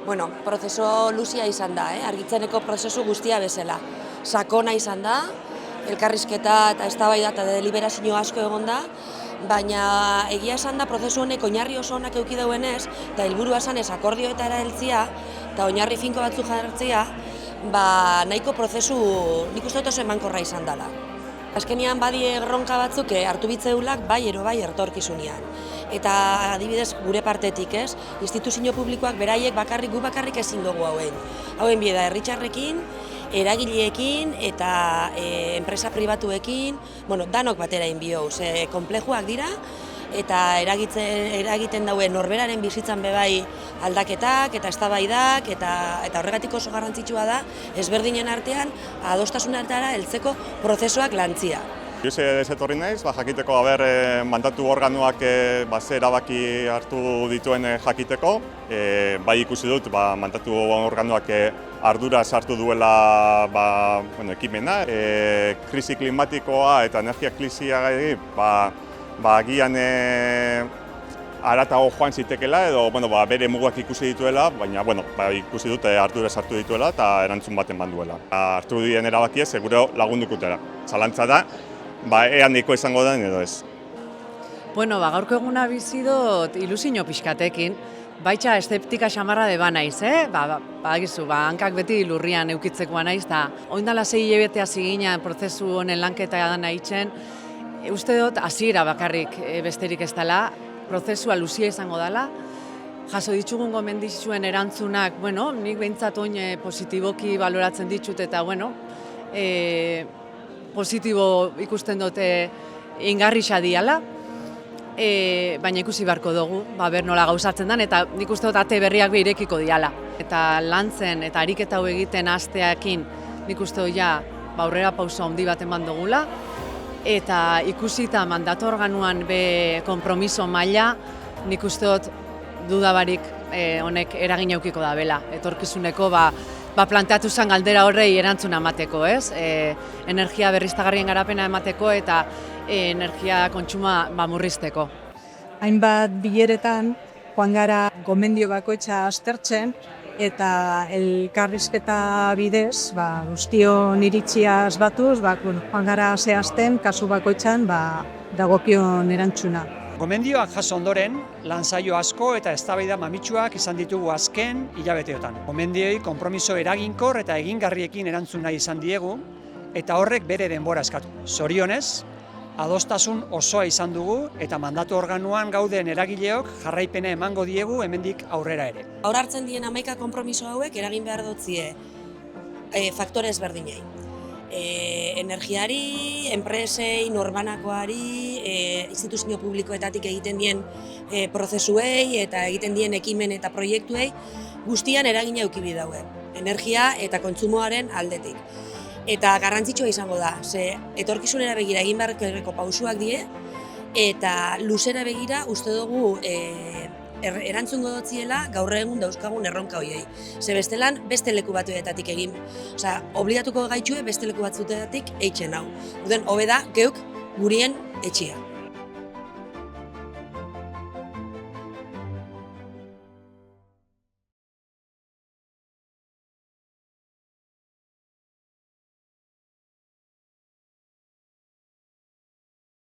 Bueno, prozesu luzia izan da, argitzeneko prozesu guztia bezala. Sakona izan da, elkarrizketa eta eztabaida eta deliberazio asko egon da, baina egia esan da prozesu honek oinarri oso onak eduki duenez, eta helburua esanez akordioetara heltzea eta oinarri finko batzuk jartzea, nahiko prozesu nik uste dut oso emankorra izan dela. Azkenean badie erronka batzuk hartu bitzeulak bai ero bai etorkizunean. Eta adibidez gure partetik instituzio publikoak beraiek gu bakarrik ezin dugu hauen. Hauen bieda herritarrekin, eragileekin eta enpresa pribatuekin, danok batera inbioz, konplejuak dira eta eragiten dauen norberaren bizitzan bebai aldaketak eta eztabaidak eta horregatik oso garrantzitsua da ezberdinen artean adostasunetara heltzeko prozesuak lantzia. Ez etorri naiz, jakiteko mandatu organoak ze erabaki hartu dituen jakiteko. Bai ikusi dut mandatu organoak ardura sartu duela ekimena. Krisi klimatikoa eta energia krisiagari agian haratago joan zitekela edo bere mugak ikusi dituela, baina ikusi dut ardura sartu dituela eta erantzun baten banduela. Hartu dien erabakia seguro lagundukutera. Zalantza da, ea nahiko izango den edo ez. Gaurko eguna bizi dut ilusio pixkatekin, baita eszeptika xamarra deba naiz, Bagizu, hankak beti lurrian eukitzekoa naiz, eta oindala 6 hilabete hasi ginen prozesu honen lanketa da nahitzen, uste dut hasiera bakarrik besterik ez dela, prozesua luzia izango dela, jaso ditugun gomendizuen erantzunak, nik behintzat oin positiboki baloratzen ditut eta positibo ikusten dute ingarrisa diala, baina ikusi beharko dugu, ber nola gauzatzen den, eta nik uste dut ate berriak irekiko diala. Eta lantzen eta ariketa hau egiten hasteakin nik uste dut aurrera pauso handi bat eman dugula, eta ikusita mandatu organuan konpromiso maila, nik uste dut dudabarik honek eragin edukiko da bela. Etorkizuneko planteatu zen galdera horrei erantzuna emateko, energia berriztagarrien garapena emateko eta energia kontsuma murrizteko. Hainbat bileretan joan gara gomendio bakoitza aztertzen eta elkarrizketa bidez, guztion iritziaz batuz, joan gara zehazten kasu bakoitzan dagokion erantzuna. Gomendioak jaso ondoren, lansaio asko eta eztabaida mamitsuak izan ditugu azken hilabeteotan. Gomendioi konpromiso eraginkor eta egingarriekin erantzun nahi izan diegu, eta horrek bere denbora eskatu. Zorionez, adostasun osoa izan dugu eta mandatu organuan gauden eragileok jarraipena emango diegu hemendik aurrera ere. Gaur hartzen dien 11 konpromiso hauek eragin behar dutzie faktore ezberdinei. Energiari, enpresei, norbanakoari, instituzio publikoetatik egiten dien prozesuei eta egiten dien ekimen eta proiektuei guztian eragina eduki daue. Energia eta kontsumoaren aldetik. Eta garrantzitsua izango da, etorkizunera begira egin beharreko pausuak die, eta luzera begira uste dugu erantzungo dotziela gaur egun dauzkagun erronka horiei. Bestelan beste leku batuetatik egin, obligatuko gaitxue beste leku batzuetatik eitzen hau. Hobe da geuk gurien etxea.